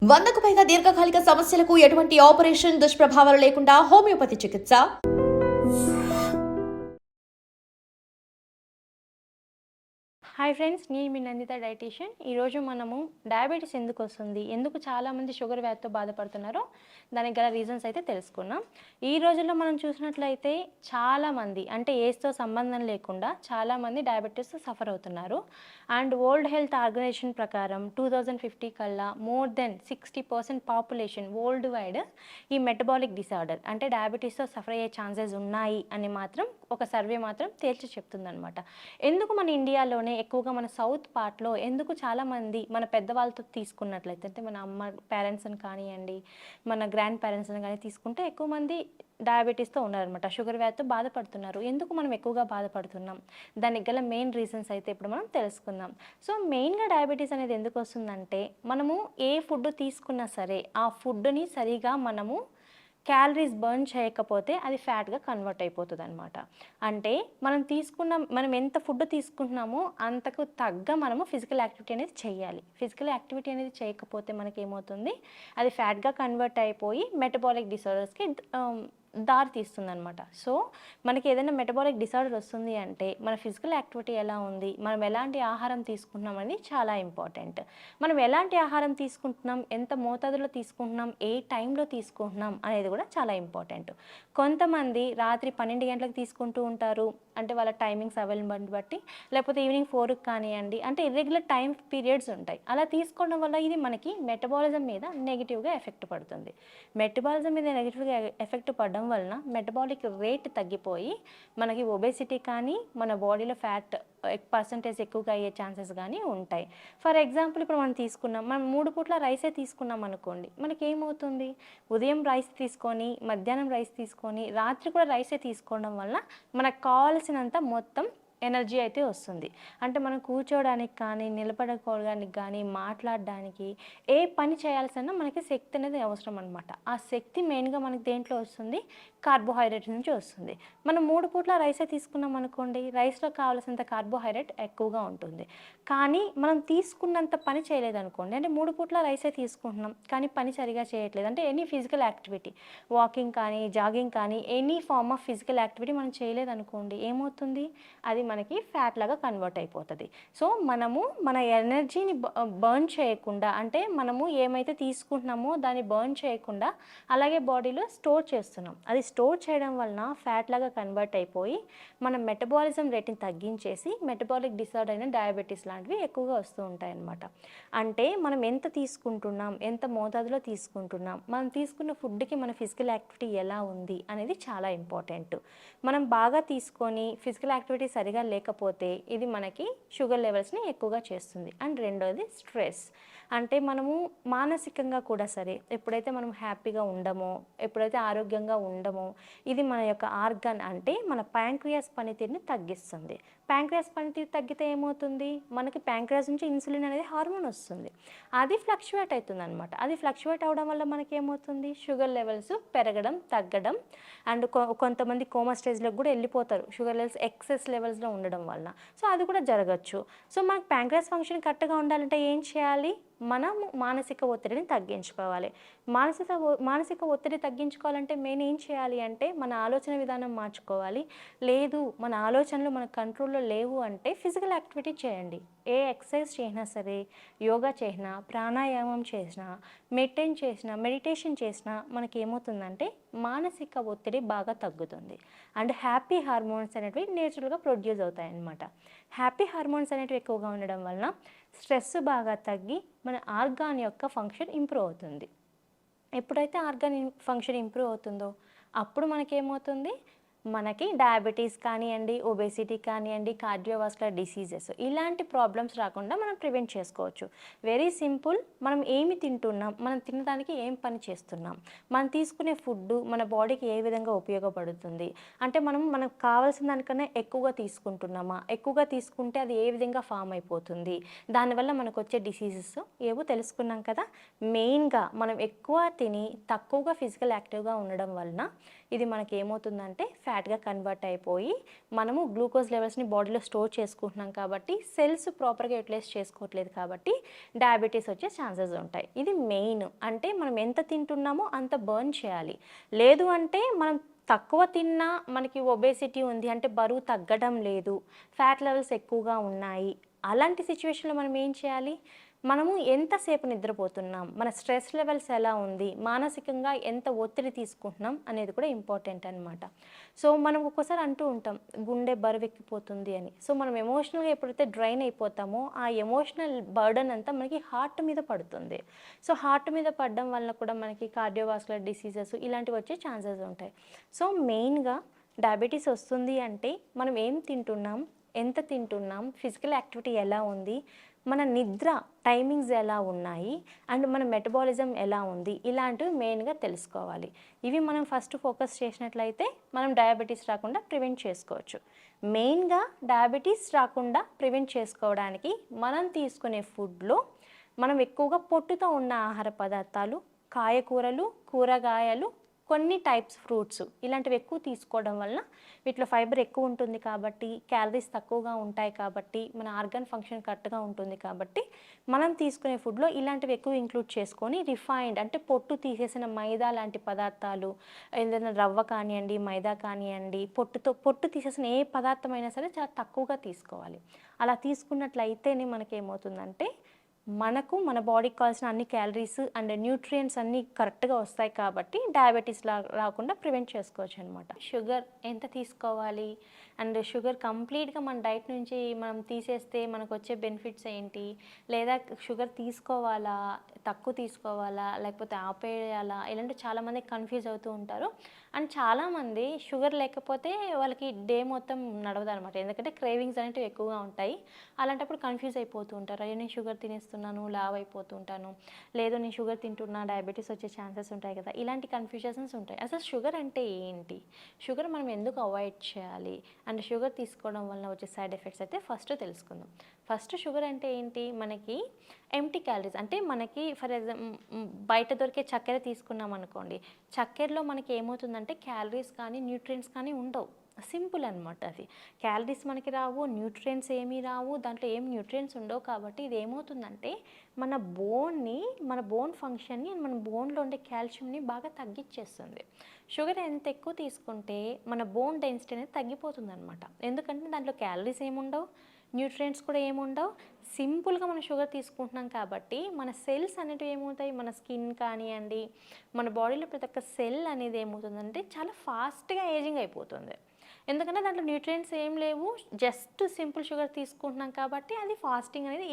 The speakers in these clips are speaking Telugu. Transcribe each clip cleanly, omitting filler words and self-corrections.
100కు పైగా దీర్ఘకాలిక సమస్యలకు ఎటువంటి ఆపరేషన్ దుష్ప్రభావాలు లేకుండా హోమియోపతి చికిత్స. హాయ్ ఫ్రెండ్స్, నేను మీ నందిత డైటీషియన్. ఈరోజు మనము డయాబెటీస్ ఎందుకు వస్తుంది, ఎందుకు చాలామంది షుగర్ వ్యాధితో బాధపడుతున్నారో దానికి గల రీజన్స్ అయితే తెలుసుకున్నాం. ఈ రోజుల్లో మనం చూసినట్లయితే చాలామంది అంటే ఏజ్తో సంబంధం లేకుండా చాలామంది డయాబెటీస్తో సఫర్ అవుతున్నారు. అండ్ వరల్డ్ హెల్త్ ఆర్గనైజేషన్ ప్రకారం 2050 కల్లా more than 60% population world wide ఈ మెటబాలిక్ డిసార్డర్ అంటే డయాబెటీస్తో సఫర్ అయ్యే ఛాన్సెస్ ఉన్నాయి అని మాత్రం ఒక సర్వే మాత్రం తేల్చి చెప్తుందనమాట. ఎందుకు మన ఇండియాలోనే ఎక్కువగా మన సౌత్ పార్ట్లో ఎందుకు చాలామంది మన పెద్దవాళ్ళతో తీసుకున్నట్లయితే అంటే మన అమ్మ పేరెంట్స్ని కానివ్వండి, మన గ్రాండ్ పేరెంట్స్ని కానీ తీసుకుంటే ఎక్కువ మంది డయాబెటీస్తో ఉన్నారనమాట, షుగర్ వ్యాధితో బాధపడుతున్నారు. ఎందుకు మనం ఎక్కువగా బాధపడుతున్నాం, దానికి గల మెయిన్ రీజన్స్ అయితే ఇప్పుడు మనం తెలుసుకుందాం. సో మెయిన్గా డయాబెటీస్ అనేది ఎందుకు వస్తుందంటే మనము ఏ ఫుడ్ తీసుకున్నా సరే ఆ ఫుడ్ని సరిగా మనము క్యాలరీస్ బర్న్ చేయకపోతే అది ఫ్యాట్గా కన్వర్ట్ అయిపోతుంది అనమాట. అంటే మనం ఎంత ఫుడ్ తీసుకుంటున్నామో అంతకు తగ్గ మనము ఫిజికల్ యాక్టివిటీ అనేది చేయాలి. ఫిజికల్ యాక్టివిటీ అనేది చేయకపోతే మనకి ఏమవుతుంది, అది ఫ్యాట్గా కన్వర్ట్ అయిపోయి మెటబాలిక్ డిసార్డర్స్కి దారి తీస్తుంది అనమాట. సో మనకి ఏదైనా మెటబాలిక్ డిసార్డర్ వస్తుంది అంటే మన ఫిజికల్ యాక్టివిటీ ఎలా ఉంది, మనం ఎలాంటి ఆహారం తీసుకుంటున్నాం అనేది చాలా ఇంపార్టెంట్. మనం ఎలాంటి ఆహారం తీసుకుంటున్నాం, ఎంత మోతాదులో తీసుకుంటున్నాం, ఏ టైంలో తీసుకుంటున్నాం అనేది కూడా చాలా ఇంపార్టెంట్. కొంతమంది రాత్రి 12 గంటలకు తీసుకుంటూ ఉంటారు, అంటే వాళ్ళ టైమింగ్స్ అవైలబుల్ బట్టి, లేకపోతే ఈవినింగ్ 4కి కానివ్వండి, అంటే ఇర్రెగ్యులర్ టైం పీరియడ్స్ ఉంటాయి. అలా తీసుకోవడం వల్ల ఇది మనకి మెటబాలిజం మీద నెగిటివ్గా ఎఫెక్ట్ పడుతుంది. మెటబాలిజం మీద నెగిటివ్గా ఎఫెక్ట్ పడడం వలన మెటబాలిక్ రేట్ తగ్గిపోయి మనకి ఒబేసిటీ కానీ మన బాడీలో ఫ్యాట్ పర్సంటేజ్ ఎక్కువగా అయ్యే ఛాన్సెస్ కానీ ఉంటాయి. ఫర్ ఎగ్జాంపుల్ ఇప్పుడు మనం 3 పూట్ల రైసే తీసుకున్నాం అనుకోండి, మనకి ఏమవుతుంది, ఉదయం రైస్ తీసుకొని మధ్యాహ్నం రైస్ తీసుకొని రాత్రి కూడా రైసే తీసుకోవడం వల్ల మనకు కావాల్సినంత మొత్తం ఎనర్జీ అయితే వస్తుంది. అంటే మనం కూర్చోవడానికి కానీ, నిలబడుకోవడానికి కానీ, మాట్లాడడానికి, ఏ పని చేయాల్సిన మనకి శక్తి అనేది అవసరం అనమాట. ఆ శక్తి మెయిన్గా మనకి దేంట్లో వస్తుంది, కార్బోహైడ్రేట్ నుంచి వస్తుంది. మనం 3 పూట్ల రైసే తీసుకున్నాం అనుకోండి, రైస్లో కావాల్సినంత కార్బోహైడ్రేట్ ఎక్కువగా ఉంటుంది. కానీ మనం తీసుకున్నంత పని చేయలేదనుకోండి, అంటే 3 పూట్ల రైసే తీసుకుంటున్నాం కానీ పని సరిగా చేయట్లేదు, అంటే ఎనీ ఫిజికల్ యాక్టివిటీ, వాకింగ్ కానీ, జాగింగ్ కానీ, any form of physical activity మనం చేయలేదనుకోండి, ఏమవుతుంది, అది మనకి ఫ్యాట్ లాగా కన్వర్ట్ అయిపోతుంది. సో మనము మన ఎనర్జీని బర్న్ చేయకుండా, అంటే మనము ఏమైతే తీసుకుంటున్నామో దాన్ని బర్న్ చేయకుండా అలాగే బాడీలో స్టోర్ చేస్తున్నాం. అది స్టోర్ చేయడం వలన ఫ్యాట్ లాగా కన్వర్ట్ అయిపోయి మన మెటబాలిజం రేట్ని తగ్గించేసి మెటబాలిక్ డిసార్డర్ అయిన డయాబెటీస్ లాంటివి ఎక్కువగా వస్తూ ఉంటాయి అన్నమాట. అంటే మనం ఎంత తీసుకుంటున్నాం, ఎంత మోతాదులో తీసుకుంటున్నాం, మనం తీసుకున్న ఫుడ్కి మన ఫిజికల్ యాక్టివిటీ ఎలా ఉంది అనేది చాలా ఇంపార్టెంట్. మనం బాగా తీసుకొని ఫిజికల్ యాక్టివిటీ సరిగా లేకపోతే ఇది మనకి షుగర్ లెవెల్స్ని ఎక్కువగా చేస్తుంది. అండ్ రెండోది స్ట్రెస్. అంటే మనము మానసికంగా కూడా సరే, ఎప్పుడైతే మనం హ్యాపీగా ఉండమో, ఎప్పుడైతే ఆరోగ్యంగా ఉండమో, ఇది మన యొక్క ఆర్గాన్ అంటే మన ప్యాంక్రియాస్ పనితీరుని తగ్గిస్తుంది. ప్యాంక్రియాస్ పనితీరు తగ్గితే ఏమవుతుంది, మనకి ప్యాంక్రియాస్ నుంచి ఇన్సులిన్ అనేది హార్మోన్ వస్తుంది, అది ఫ్లక్చువేట్ అవుతుంది అనమాట. అది ఫ్లక్చువేట్ అవడం వల్ల మనకి ఏమవుతుంది, షుగర్ లెవెల్స్ పెరగడం, తగ్గడం, అండ్ కొంతమంది కోమా స్టేజ్లోకి కూడా వెళ్ళిపోతారు షుగర్ లెవెల్స్ ఎక్సెస్ లెవెల్స్లో ఉండడం వల్ల. సో అది కూడా జరగచ్చు. సో మనకు ప్యాంక్రియాస్ ఫంక్షన్ కరెక్ట్గా ఉండాలంటే ఏం చేయాలి, మనము మానసిక ఒత్తిడిని తగ్గించుకోవాలి. మానసిక ఒత్తిడి తగ్గించుకోవాలంటే మెయిన్ ఏం చేయాలి అంటే మన ఆలోచన విధానం మార్చుకోవాలి. లేదు మన ఆలోచనలు మన కంట్రోల్లో లేవు అంటే ఫిజికల్ యాక్టివిటీ చేయండి. ఏ ఎక్సర్సైజ్ చేసినా సరే, యోగా చేసినా, ప్రాణాయామం చేసినా, మెడిటేషన్ చేసినా మనకి ఏమవుతుందంటే మానసిక ఒత్తిడి బాగా తగ్గుతుంది. అండ్ హ్యాపీ హార్మోన్స్ అనేటివి నేచురల్గా ప్రొడ్యూస్ అవుతాయి అన్నమాట. హ్యాపీ హార్మోన్స్ అనేటివి ఎక్కువగా ఉండడం వలన స్ట్రెస్ బాగా తగ్గి మన ఆర్గాన్ యొక్క ఫంక్షన్ ఇంప్రూవ్ అవుతుంది. ఎప్పుడైతే ఆర్గాన్ ఫంక్షన్ ఇంప్రూవ్ అవుతుందో అప్పుడు మనకేమవుతుంది, మనకి డయాబెటీస్ కానివ్వండి, ఒబేసిటీ కానివ్వండి, కార్డియోవాస్కులర్ డిసీజెస్ ఇలాంటి ప్రాబ్లమ్స్ రాకుండా మనం ప్రివెంట్ చేసుకోవచ్చు. Very simple. మనం ఏమి తింటున్నాం, మనం తినడానికి ఏం పని చేస్తున్నాం, మనం తీసుకునే ఫుడ్ మన బాడీకి ఏ విధంగా ఉపయోగపడుతుంది, అంటే మనకు కావాల్సిన దానికన్నా ఎక్కువగా తీసుకుంటున్నామా, ఎక్కువగా తీసుకుంటే అది ఏ విధంగా ఫామ్ అయిపోతుంది, దానివల్ల మనకు వచ్చే డిసీజెస్ ఏవో తెలుసుకున్నాం కదా. మెయిన్గా మనం ఎక్కువ తిని తక్కువగా ఫిజికల్ యాక్టివ్గా ఉండడం వలన ఇది మనకి ఏమవుతుందంటే ఫ్యాట్ ఫ్యాట్గా కన్వర్ట్ అయిపోయి మనము గ్లూకోజ్ లెవెల్స్ని బాడీలో స్టోర్ చేసుకుంటున్నాం కాబట్టి సెల్స్ ప్రాపర్గా యూటిలైజ్ చేసుకోవట్లేదు కాబట్టి డయాబెటీస్ వచ్చే ఛాన్సెస్ ఉంటాయి. ఇది మెయిన్. అంటే మనం ఎంత తింటున్నామో అంత బర్న్ చేయాలి. లేదు అంటే మనం తక్కువ తిన్నా మనకి ఒబేసిటీ ఉంది అంటే బరువు తగ్గడం లేదు, ఫ్యాట్ లెవెల్స్ ఎక్కువగా ఉన్నాయి, అలాంటి సిచ్యువేషన్లో మనం ఏం చేయాలి? మనము ఎంతసేపు నిద్రపోతున్నాం, మన స్ట్రెస్ లెవెల్స్ ఎలా ఉంది, మానసికంగా ఎంత ఒత్తిడి తీసుకుంటున్నాం అనేది కూడా ఇంపార్టెంట్ అనమాట. సో మనం ఒక్కోసారి అంటూ ఉంటాం గుండె బరువెక్కిపోతుంది అని. సో మనం ఎమోషనల్గా ఎప్పుడైతే డ్రైన్ అయిపోతామో ఆ ఎమోషనల్ బర్డన్ అంతా మనకి హార్ట్ మీద పడుతుంది. సో హార్ట్ మీద పడడం వల్ల కూడా మనకి కార్డియోవాస్కులర్ డిసీజెస్ ఇలాంటివి వచ్చే ఛాన్సెస్ ఉంటాయి. సో మెయిన్గా డయాబెటీస్ వస్తుంది అంటే మనం ఏం తింటున్నాం, ఎంత తింటున్నాం, ఫిజికల్ యాక్టివిటీ ఎలా ఉంది, మన నిద్ర టైమింగ్స్ ఎలా ఉన్నాయి, అండ్ మన మెటబాలిజం ఎలా ఉంది, ఇలాంటివి మెయిన్గా తెలుసుకోవాలి. ఇవి మనం ఫస్ట్ ఫోకస్ చేసినట్లయితే మనం డయాబెటీస్ రాకుండా ప్రివెంట్ చేసుకోవచ్చు. మెయిన్గా డయాబెటీస్ రాకుండా ప్రివెంట్ చేసుకోవడానికి మనం తీసుకునే ఫుడ్లో మనం ఎక్కువగా పొట్టుతో ఉన్న ఆహార పదార్థాలు, కాయకూరలు, కూరగాయలు, కొన్ని టైప్స్ ఫ్రూట్స్ ఇలాంటివి ఎక్కువ తీసుకోవడం వలన వీటిలో ఫైబర్ ఎక్కువ ఉంటుంది కాబట్టి, క్యాలరీస్ తక్కువగా ఉంటాయి కాబట్టి, మన ఆర్గాన్ ఫంక్షన్ కరెక్ట్గా ఉంటుంది కాబట్టి మనం తీసుకునే ఫుడ్లో ఇలాంటివి ఎక్కువ ఇంక్లూడ్ చేసుకొని రిఫైన్డ్ అంటే పొట్టు తీసేసిన మైదా లాంటి పదార్థాలు, ఏదైనా రవ్వ కానివ్వండి, మైదా కానివ్వండి, పొట్టు తీసేసిన ఏ పదార్థమైనా సరే చాలా తక్కువగా తీసుకోవాలి. అలా తీసుకున్నట్లయితేనే మనకేమవుతుందంటే మనకు మన బాడీకి కావాల్సిన అన్ని క్యాలరీస్ అండ్ న్యూట్రియంట్స్ అన్నీ కరెక్ట్గా వస్తాయి కాబట్టి డయాబెటీస్ రాకుండా ప్రివెంట్ చేసుకోవచ్చు అనమాట. షుగర్ ఎంత తీసుకోవాలి అండ్ షుగర్ కంప్లీట్గా మన డైట్ నుంచి మనం తీసేస్తే మనకు వచ్చే బెనిఫిట్స్ ఏంటి, లేదా షుగర్ తీసుకోవాలా, తక్కువ తీసుకోవాలా, లేకపోతే ఆపేయాలా, ఇలాంటి చాలామంది కన్ఫ్యూజ్ అవుతూ ఉంటారు. అండ్ చాలామంది షుగర్ లేకపోతే వాళ్ళకి డే మొత్తం నడవదు అనమాట, ఎందుకంటే క్రేవింగ్స్ అనేవి ఎక్కువగా ఉంటాయి. అలాంటప్పుడు కన్ఫ్యూజ్ అయిపోతూ ఉంటారు, అయ్యో నేను షుగర్ తినేస్తున్నాను లావ్ అయిపోతుంటాను, లేదు నేను షుగర్ తింటున్నా డయాబెటీస్ వచ్చే ఛాన్సెస్ ఉంటాయి కదా, ఇలాంటి కన్ఫ్యూజన్స్ ఉంటాయి. అసలు షుగర్ అంటే ఏంటి, షుగర్ మనం ఎందుకు అవాయిడ్ చేయాలి, అండ్ షుగర్ తీసుకోవడం వల్ల వచ్చే సైడ్ ఎఫెక్ట్స్ అయితే ఫస్ట్ తెలుసుకుందాం. ఫస్ట్ షుగర్ అంటే ఏంటి, మనకి ఎంప్టీ క్యాలరీస్ అంటే మనకి ఫర్ ఎగ్జాంపుల్ బయట దొరికే చక్కెర తీసుకున్నాం అనుకోండి, చక్కెరలో మనకి ఏమవుతుందంటే క్యాలరీస్ కానీ న్యూట్రియంట్స్ కానీ ఉండవు. సింపుల్ అనమాట. అది క్యాలరీస్ మనకి రావు, న్యూట్రియంట్స్ ఏమీ రావు, దాంట్లో ఏం న్యూట్రియంట్స్ ఉండవు. కాబట్టి ఇది ఏమవుతుందంటే మన బోన్ ఫంక్షన్ని, మన బోన్లో ఉండే కాల్షియంని బాగా తగ్గించేస్తుంది. షుగర్ ఎంత ఎక్కువ తీసుకుంటే మన బోన్ డెన్సిటీ అనేది తగ్గిపోతుంది అనమాట. ఎందుకంటే దాంట్లో క్యాలరీస్ ఏముండవు, న్యూట్రియంట్స్ కూడా ఏముండవు. సింపుల్గా మనం షుగర్ తీసుకుంటున్నాం కాబట్టి మన సెల్స్ అనేటివి ఏమవుతాయి, మన స్కిన్ కానివ్వండి, మన బాడీలో ప్రతి ఒక్క సెల్ అనేది ఏమవుతుందంటే చాలా ఫాస్ట్గా ఏజింగ్ అయిపోతుంది. ఎందుకంటే దాంట్లో న్యూట్రియంట్స్ ఏం లేవు, జస్ట్ సింపుల్ షుగర్ తీసుకుంటున్నాం కాబట్టి అది ఫాస్టింగ్ అనేది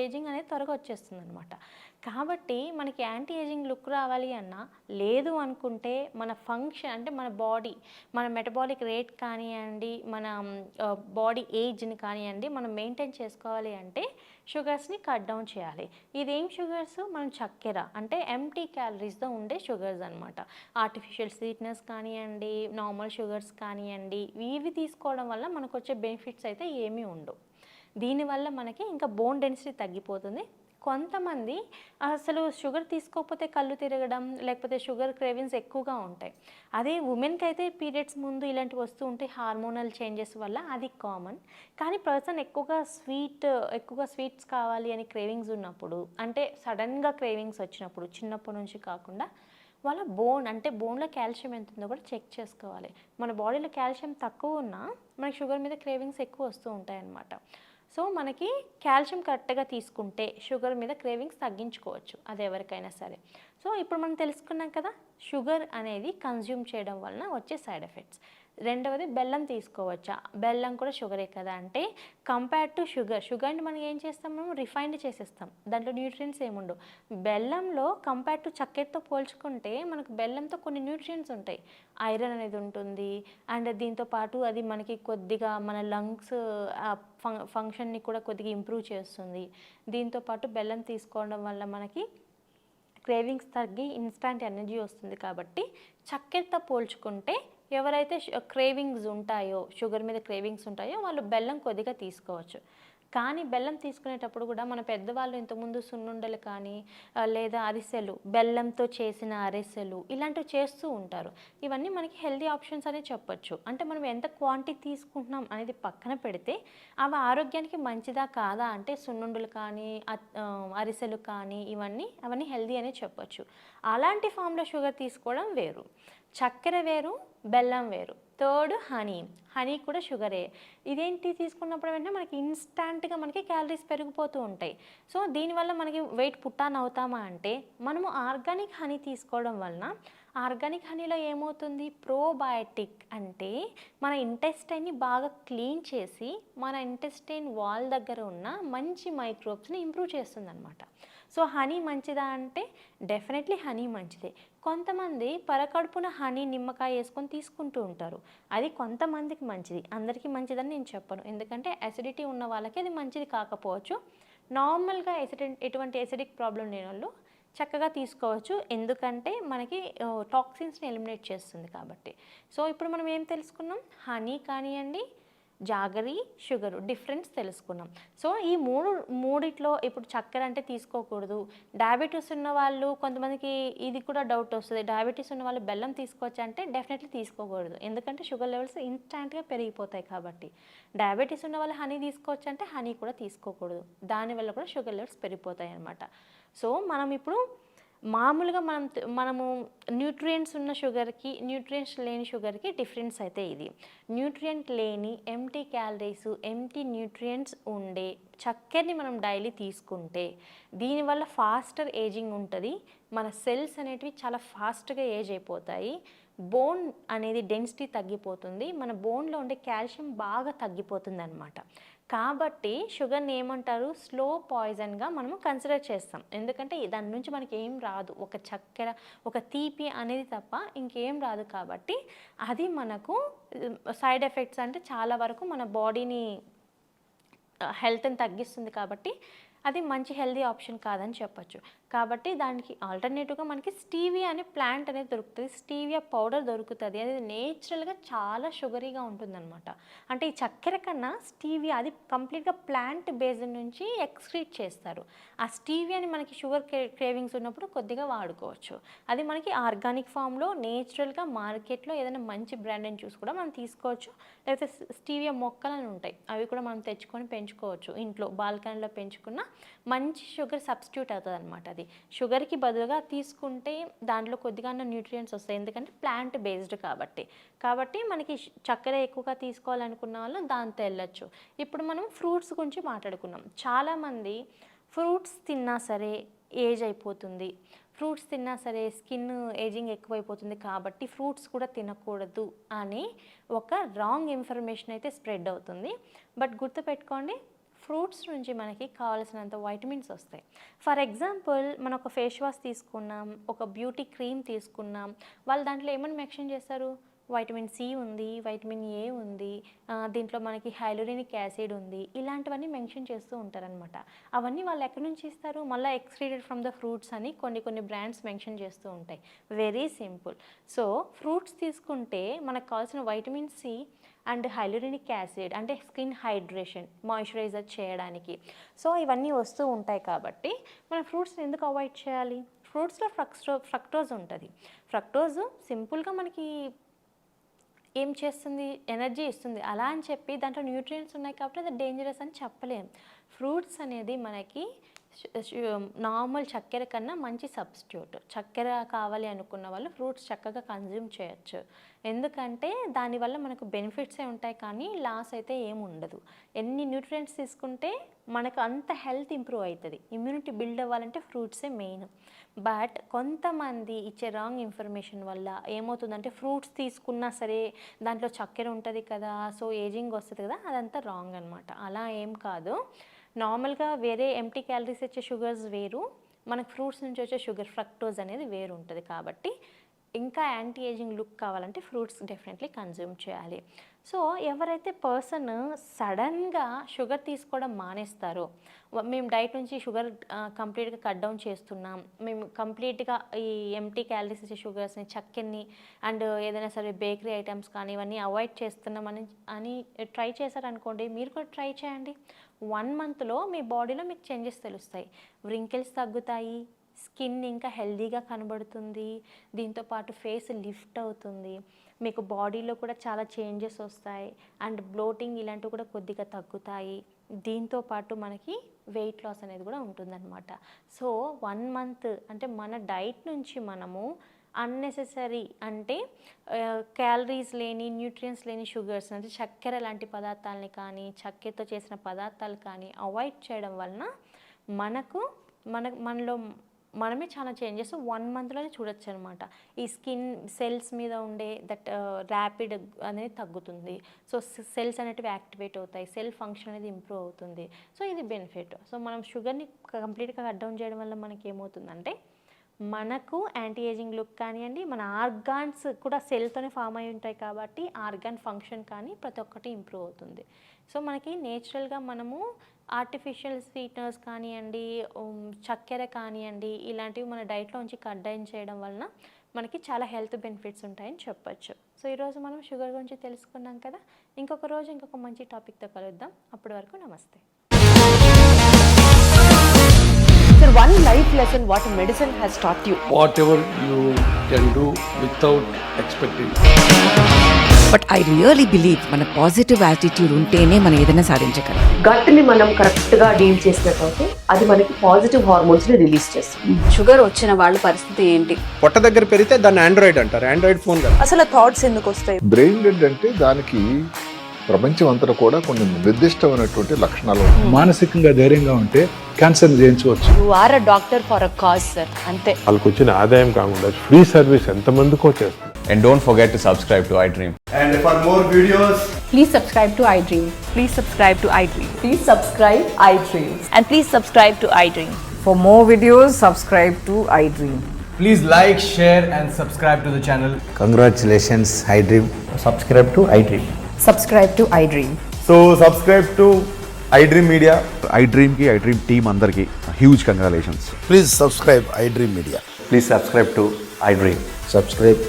ఏజింగ్ అనేది త్వరగా వచ్చేస్తుంది అనమాట. కాబట్టి మనకి యాంటీ ఏజింగ్ లుక్ రావాలి అన్నా, లేదు అనుకుంటే మన ఫంక్షన్ అంటే మన బాడీ, మన మెటబాలిక్ రేట్ కానివ్వండి, మన బాడీ ఏజ్ని కానివ్వండి మనం మెయింటైన్ చేసుకోవాలి అంటే షుగర్స్ని కట్ డౌన్ చేయాలి. ఇదేం షుగర్స్, మనం చక్కెర అంటే ఎంప్టీ క్యాలరీస్తో ఉండే షుగర్స్ అనమాట. ఆర్టిఫిషియల్ స్వీట్నెస్ కానివ్వండి, నార్మల్ షుగర్స్ కానివ్వండి, ఇవి తీసుకోవడం వల్ల మనకు వచ్చే బెనిఫిట్స్ అయితే ఏమీ ఉండవు. దీనివల్ల మనకి ఇంకా బోన్ డెన్సిటీ తగ్గిపోతుంది. కొంతమంది అసలు షుగర్ తీసుకోకపోతే కళ్ళు తిరగడం, లేకపోతే షుగర్ క్రేవింగ్స్ ఎక్కువగా ఉంటాయి. అదే ఉమెన్కి అయితే పీరియడ్స్ ముందు ఇలాంటివి వస్తూ ఉంటాయి, హార్మోనల్ చేంజెస్ వల్ల, అది కామన్. కానీ పర్సన్ ఎక్కువగా స్వీట్స్ కావాలి అని క్రేవింగ్స్ ఉన్నప్పుడు, అంటే సడన్గా క్రేవింగ్స్ వచ్చినప్పుడు, చిన్నప్పటి నుంచి కాకుండా వాళ్ళ బోన్లో కాల్షియం ఎంత ఉందో కూడా చెక్ చేసుకోవాలి. మన బాడీలో కాల్షియం తక్కువ ఉన్నా మనకి షుగర్ మీద క్రేవింగ్స్ ఎక్కువ వస్తూ ఉంటాయి అన్నమాట. సో మనకి కాల్షియం కరెక్ట్గా తీసుకుంటే షుగర్ మీద క్రేవింగ్స్ తగ్గించుకోవచ్చు, అది ఎవరికైనా సరే. సో ఇప్పుడు మనం తెలుసుకున్నాం కదా షుగర్ అనేది కన్జ్యూమ్ చేయడం వలన వచ్చే సైడ్ ఎఫెక్ట్స్. రెండవది బెల్లం తీసుకోవచ్చా, బెల్లం కూడా షుగరే కదా అంటే కంపేర్ టు షుగర్ని మనం ఏం చేస్తాం, మనం రిఫైన్డ్ చేసేస్తాం, దాంట్లో న్యూట్రియంట్స్ ఏముండవు. బెల్లంలో కంపేర్ టు చక్కెరతో పోల్చుకుంటే మనకు బెల్లంతో కొన్ని న్యూట్రియంట్స్ ఉంటాయి, ఐరన్ అనేది ఉంటుంది, అండ్ దీంతో పాటు అది మనకి కొద్దిగా మన లంగ్స్ ఫంక్షన్ని కూడా కొద్దిగా ఇంప్రూవ్ చేస్తుంది. దీంతోపాటు బెల్లం తీసుకోవడం వల్ల మనకి క్రేవింగ్స్ తగ్గి ఇన్స్టాంట్ ఎనర్జీ వస్తుంది. కాబట్టి చక్కెరతో పోల్చుకుంటే ఎవరైతే క్రేవింగ్స్ ఉంటాయో, షుగర్ మీద క్రేవింగ్స్ ఉంటాయో వాళ్ళు బెల్లం కొద్దిగా తీసుకోవచ్చు. కానీ బెల్లం తీసుకునేటప్పుడు కూడా మన పెద్దవాళ్ళు ఇంతకుముందు సున్నుండలు కానీ లేదా అరిసెలు, బెల్లంతో చేసిన అరిసెలు ఇలాంటివి చేస్తూ ఉంటారు. ఇవన్నీ మనకి హెల్దీ ఆప్షన్స్ అనే చెప్పొచ్చు. అంటే మనం ఎంత క్వాంటిటీ తీసుకుంటున్నాం అనేది పక్కన పెడితే అవి ఆరోగ్యానికి మంచిదా కాదా అంటే సున్నుండలు కానీ అరిసెలు కానీ అవన్నీ హెల్దీ అనే చెప్పొచ్చు. అలాంటి ఫామ్లో షుగర్ తీసుకోవడం వేరు, చక్కెర వేరు, బెల్లం వేరు. థర్డ్ హనీ కూడా షుగరే. ఇదేంటి తీసుకున్నప్పుడు వెంటనే మనకి ఇన్స్టాంట్గా మనకి క్యాలరీస్ పెరిగిపోతూ ఉంటాయి. సో దీనివల్ల మనకి వెయిట్ పుట్టాన్ అవుతామా అంటే మనము ఆర్గానిక్ హనీ తీసుకోవడం వలన ఆర్గానిక్ హనీలో ఏమవుతుంది, ప్రోబయాటిక్ అంటే మన ఇంటెస్టైన్ని బాగా క్లీన్ చేసి మన ఇంటెస్టైన్ వాల్ దగ్గర ఉన్న మంచి మైక్రోబ్స్ని ఇంప్రూవ్ చేస్తుంది అనమాట. సో హనీ మంచిదా అంటే డెఫినెట్లీ హనీ మంచిదే. కొంతమంది పరకడుపున హనీ నిమ్మకాయ వేసుకొని తీసుకుంటూ ఉంటారు. అది కొంతమందికి మంచిది, అందరికీ మంచిదని నేను చెప్పను. ఎందుకంటే అసిడిటీ ఉన్న వాళ్ళకి అది మంచిది కాకపోవచ్చు. నార్మల్గా ఎటువంటి ఎసిడిక్ ప్రాబ్లం లేని వాళ్ళు చక్కగా తీసుకోవచ్చు. ఎందుకంటే మనకి టాక్సిన్స్ని ఎలిమినేట్ చేస్తుంది కాబట్టి. సో ఇప్పుడు మనం ఏం తెలుసుకున్నాం, హనీ కానివ్వండి, జాగరీ, షుగరు డిఫరెన్స్ తెలుసుకున్నాం. సో ఈ మూడిట్లో ఇప్పుడు చక్కెర అంటే తీసుకోకూడదు. డయాబెటీస్ ఉన్న వాళ్ళు కొంతమందికి ఇది కూడా డౌట్ వస్తుంది, డయాబెటీస్ ఉన్న వాళ్ళు బెల్లం తీసుకోవచ్చు అంటే డెఫినెట్లీ తీసుకోకూడదు. ఎందుకంటే షుగర్ లెవెల్స్ ఇన్స్టాంట్గా పెరిగిపోతాయి కాబట్టి. డయాబెటీస్ ఉన్న వాళ్ళు హనీ తీసుకోవచ్చు అంటే హనీ కూడా తీసుకోకూడదు, దానివల్ల కూడా షుగర్ లెవెల్స్ పెరిగిపోతాయి అన్నమాట. సో మనం ఇప్పుడు మామూలుగా మనము న్యూట్రియంట్స్ ఉన్న షుగర్కి, న్యూట్రియంట్స్ లేని షుగర్కి డిఫరెన్స్ అయితే ఇది. న్యూట్రియంట్ లేని ఎంటీ క్యాలరీస్, ఎంటీ న్యూట్రియంట్స్ ఉండే చక్కెరని మనం డైలీ తీసుకుంటే దీనివల్ల ఫాస్టర్ ఏజింగ్ ఉంటుంది. మన సెల్స్ అనేటివి చాలా ఫాస్ట్గా ఏజ్ అయిపోతాయి. బోన్ అనేది డెన్సిటీ తగ్గిపోతుంది, మన బోన్లో ఉండే కాల్షియం బాగా తగ్గిపోతుంది అనమాట. కాబట్టి షుగర్ని ఏమంటారు, స్లో పాయిజన్గా మనము కన్సిడర్ చేస్తాం. ఎందుకంటే దాని నుంచి మనకి ఏం రాదు, ఒక చక్కెర, ఒక తీపి అనేది తప్ప ఇంకేం రాదు. కాబట్టి అది మనకు సైడ్ ఎఫెక్ట్స్ అంటే చాలా వరకు మన బాడీని హెల్త్ని తగ్గిస్తుంది. కాబట్టి అది మంచి హెల్దీ ఆప్షన్ కాదని చెప్పొచ్చు. కాబట్టి దానికి ఆల్టర్నేటివ్గా మనకి స్టీవియా అనే ప్లాంట్ అనేది దొరుకుతుంది, స్టీవియా పౌడర్ దొరుకుతుంది. అది నేచురల్గా చాలా షుగరీగా ఉంటుందన్నమాట. అంటే ఈ చక్కెర కన్నా స్టీవియా అది కంప్లీట్గా ప్లాంట్ బేస్డ్ నుంచి ఎక్స్క్రీట్ చేస్తారు. ఆ స్టీవియాని మనకి షుగర్ క్రేవింగ్స్ ఉన్నప్పుడు కొద్దిగా వాడుకోవచ్చు. అది మనకి ఆర్గానిక్ ఫామ్లో నేచురల్గా మార్కెట్లో ఏదైనా మంచి బ్రాండ్ని చూసి కూడా మనం తీసుకోవచ్చు. లేకపోతే స్టీవియా మొక్కలని ఉంటాయి, అవి కూడా మనం తెచ్చుకొని పెంచుకోవచ్చు. ఇంట్లో బాల్కనీలో పెంచుకున్న మంచి షుగర్ సబ్స్టిట్యూట్ అవుతుంది అనమాట. అది షుగర్కి బదులుగా తీసుకుంటే దాంట్లో కొద్దిగా న్యూట్రియంట్స్ వస్తాయి, ఎందుకంటే ప్లాంట్ బేస్డ్ కాబట్టి మనకి చక్కెర ఎక్కువగా తీసుకోవాలనుకున్న వాళ్ళు దాంతో వెళ్ళచ్చు. ఇప్పుడు మనం ఫ్రూట్స్ గురించి మాట్లాడుకున్నాం. చాలామంది ఫ్రూట్స్ తిన్నా సరే ఏజ్ అయిపోతుంది, ఫ్రూట్స్ తిన్నా సరే స్కిన్ ఏజింగ్ ఎక్కువైపోతుంది కాబట్టి ఫ్రూట్స్ కూడా తినకూడదు అని ఒక రాంగ్ ఇన్ఫర్మేషన్ అయితే స్ప్రెడ్ అవుతుంది. బట్ గుర్తుపెట్టుకోండి, ఫ్రూట్స్ నుంచి మనకి కావాల్సినంత వైటమిన్స్ వస్తాయి. ఫర్ ఎగ్జాంపుల్ మనం ఒక ఫేస్ వాష్ తీసుకున్నాం, ఒక బ్యూటీ క్రీమ్ తీసుకున్నాం, వాళ్ళు దాంట్లో ఏమని మెన్షన్ చేస్తారు, వైటమిన్ సి ఉంది, వైటమిన్ ఏ ఉంది, దీంట్లో మనకి హైలోరినిక్ యాసిడ్ ఉంది, ఇలాంటివన్నీ మెన్షన్ చేస్తూ ఉంటారనమాట. అవన్నీ వాళ్ళు ఎక్కడి నుంచి ఇస్తారు, మళ్ళీ ఎక్స్ట్రీడెడ్ ఫ్రమ్ ద ఫ్రూట్స్ అని కొన్ని బ్రాండ్స్ మెన్షన్ చేస్తూ ఉంటాయి. Very simple. సో ఫ్రూట్స్ తీసుకుంటే మనకు కావాల్సిన వైటమిన్ సి అండ్ హైలోరినిక్ యాసిడ్ అంటే స్కిన్ హైడ్రేషన్, మాయిశ్చరైజర్ చేయడానికి, సో ఇవన్నీ వస్తూ ఉంటాయి. కాబట్టి మనం ఫ్రూట్స్ని ఎందుకు అవాయిడ్ చేయాలి? ఫ్రూట్స్లో ఫ్రక్టోజ్ ఉంటుంది. ఫ్రక్టోజ్ సింపుల్గా మనకి ఏం చేస్తుంది, ఎనర్జీ ఇస్తుంది. అలా అని చెప్పి దాంట్లో న్యూట్రియంట్స్ ఉన్నాయి కాబట్టి అది డేంజరస్ అని చెప్పలేం. ఫ్రూట్స్ అనేది మనకి నార్మల్ చక్కెర కన్నా మంచి సబ్స్టిట్యూట్. చక్కెర కావాలి అనుకున్న వాళ్ళు ఫ్రూట్స్ చక్కగా కన్జ్యూమ్ చేయొచ్చు. ఎందుకంటే దానివల్ల మనకు బెనిఫిట్సే ఉంటాయి కానీ లాస్ అయితే ఏమి ఉండదు. ఎన్ని న్యూట్రియంట్స్ తీసుకుంటే మనకు అంత హెల్త్ ఇంప్రూవ్ అవుతుంది. ఇమ్యూనిటీ బిల్డ్ అవ్వాలంటే ఫ్రూట్సే మెయిన్. బట్ కొంతమంది ఇచ్చే రాంగ్ ఇన్ఫర్మేషన్ వల్ల ఏమవుతుందంటే ఫ్రూట్స్ తీసుకున్నా సరే దాంట్లో చక్కెర ఉంటుంది కదా, సో ఏజింగ్ వస్తుంది కదా, అదంతా రాంగ్ అనమాట. అలా ఏం కాదు. నార్మల్గా వేరే ఎంటీ క్యాలరీస్ ఇచ్చే షుగర్స్ వేరు, మనకు ఫ్రూట్స్ నుంచి వచ్చే షుగర్ ఫ్రక్టోజ్ అనేది వేరు ఉంటుంది. కాబట్టి ఇంకా యాంటీ ఏజింగ్ లుక్ కావాలంటే ఫ్రూట్స్ డెఫినెట్లీ కన్జ్యూమ్ చేయాలి. సో ఎవరైతే పర్సన్ సడన్గా షుగర్ తీసుకోవడం మానేస్తారో, మేము డైట్ నుంచి షుగర్ కంప్లీట్గా కట్ డౌన్ చేస్తున్నాం, మేము కంప్లీట్గా ఈ ఎంటీ క్యాలరీస్ ఇచ్చే షుగర్స్ని, చక్కెరని అండ్ ఏదైనా సరే బేకరీ ఐటమ్స్ కానీ ఇవన్నీ అవాయిడ్ చేస్తున్నామని ట్రై చేశారనుకోండి, మీరు కూడా ట్రై చేయండి. 1 మంత్లో మీ బాడీలో మీకు చేంజెస్ తెలుస్తాయి. వ్రింకిల్స్ తగ్గుతాయి, స్కిన్ ఇంకా హెల్దీగా కనబడుతుంది, దీంతోపాటు ఫేస్ లిఫ్ట్ అవుతుంది, మీకు బాడీలో కూడా చాలా చేంజెస్ వస్తాయి అండ్ బ్లోటింగ్ ఇలాంటివి కూడా కొద్దిగా తగ్గుతాయి. దీంతోపాటు మనకి వెయిట్ లాస్ అనేది కూడా ఉంటుందన్నమాట. సో 1 మంత్ అంటే మన డైట్ నుంచి మనము అన్నెసెసరీ అంటే క్యాలరీస్ లేని, న్యూట్రియన్స్ లేని షుగర్స్ అంటే చక్కెర లాంటి పదార్థాలని కానీ, చక్కెరతో చేసిన పదార్థాలు కానీ అవాయిడ్ చేయడం వలన మనలో మనమే చాలా చేంజెస్ 1 మంత్లోనే చూడొచ్చు అనమాట. ఈ స్కిన్ సెల్స్ మీద ఉండే దట్ ర్యాపిడ్ అనేది తగ్గుతుంది. సో సెల్స్ అనేటివి యాక్టివేట్ అవుతాయి, సెల్ ఫంక్షన్ అనేది ఇంప్రూవ్ అవుతుంది. సో ఇది బెనిఫిట్. సో మనం షుగర్ని కంప్లీట్గా కట్ డౌన్ చేయడం వల్ల మనకి ఏమవుతుందంటే, మనకు యాంటీ ఏజింగ్ లుక్ కానివ్వండి, మన ఆర్గాన్స్ కూడా సెల్తోనే ఫామ్ అయి ఉంటాయి కాబట్టి ఆర్గాన్ ఫంక్షన్ కానీ ప్రతి ఒక్కటి ఇంప్రూవ్ అవుతుంది. సో మనకి నేచురల్గా మనము ఆర్టిఫిషియల్ స్వీట్నర్స్ కానివ్వండి, చక్కెర కానివ్వండి, ఇలాంటివి మన డైట్లో ఉంచి కట్ డౌన్ చేయడం వలన మనకి చాలా హెల్త్ బెనిఫిట్స్ ఉంటాయని చెప్పొచ్చు. సో ఈరోజు మనం షుగర్ గురించి తెలుసుకున్నాం కదా. ఇంకొక రోజు ఇంకొక మంచి టాపిక్తో కలుద్దాం. అప్పటి వరకు నమస్తే. Sir, one life lesson what medicine has taught you. Whatever you can do without expecting. But I really believe మన పాజిటివ్ యాటిట్యూడ్ ఉంటేనే మనం ఏదైనా సాధించగలం. గట్ని మనం కరెక్ట్గా డీల్ చేసినట్లయితే అది మనకి పాజిటివ్ హార్మోన్స్ని రిలీజ్ చేస్తుంది. షుగర్ వచ్చిన వాళ్ళ పరిస్థితి ఏంటి? పొట్ట దగ్గర పెరిగితే దాన్ని ఆండ్రాయిడ్ అంటారు, ఆండ్రాయిడ్ ఫోన్ కదా. అసలు థాట్స్ ఎందుకు వస్తాయి? బ్రెయిన్ డెడ్ అంటే దానికి ప్రపంచం అంతా కూడా కొన్ని నిర్దిష్టమైనటువంటి లక్షణాలు ఉంటాయి. మానసికంగా ధైర్యంగా ఉంటే క్యాన్సర్ జయించవచ్చు. You are a doctor for a cause, sir. Ante. వాళ్ళకు వచ్చిన ఆదాయం కాకుండా ఫ్రీ సర్వీస్ ఎంతమందికో చేస్తుంది. And don't forget to subscribe to iDream. And for more videos, Please subscribe to iDream. Please subscribe to iDream. Please subscribe iDream. And please subscribe to iDream. For more videos, subscribe to iDream. please like, share and subscribe to the channel. Congratulations, iDream. Subscribe to iDream. Subscribe to iDream. So subscribe to iDream media. iDream ki iDream team andarki huge congratulations. Please subscribe iDream media. Please subscribe to iDream. Subscribe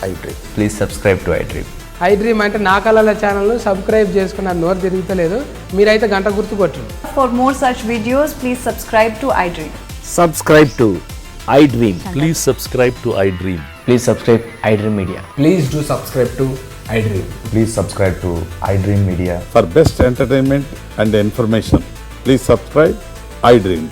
iDream. Please subscribe to iDream. iDream అంటే నా కళల ఛానల్ సబ్స్క్రైబ్ చేసుకున్న నోరు తిరుగుతలేదు, మీరైతే గంట గుర్తు కొట్టండి. For more such videos, please subscribe to iDream. Subscribe to iDream. Please subscribe to iDream. Please subscribe iDream media. Please do subscribe to iDream. Please subscribe to iDream media. For best entertainment and information please subscribe iDream.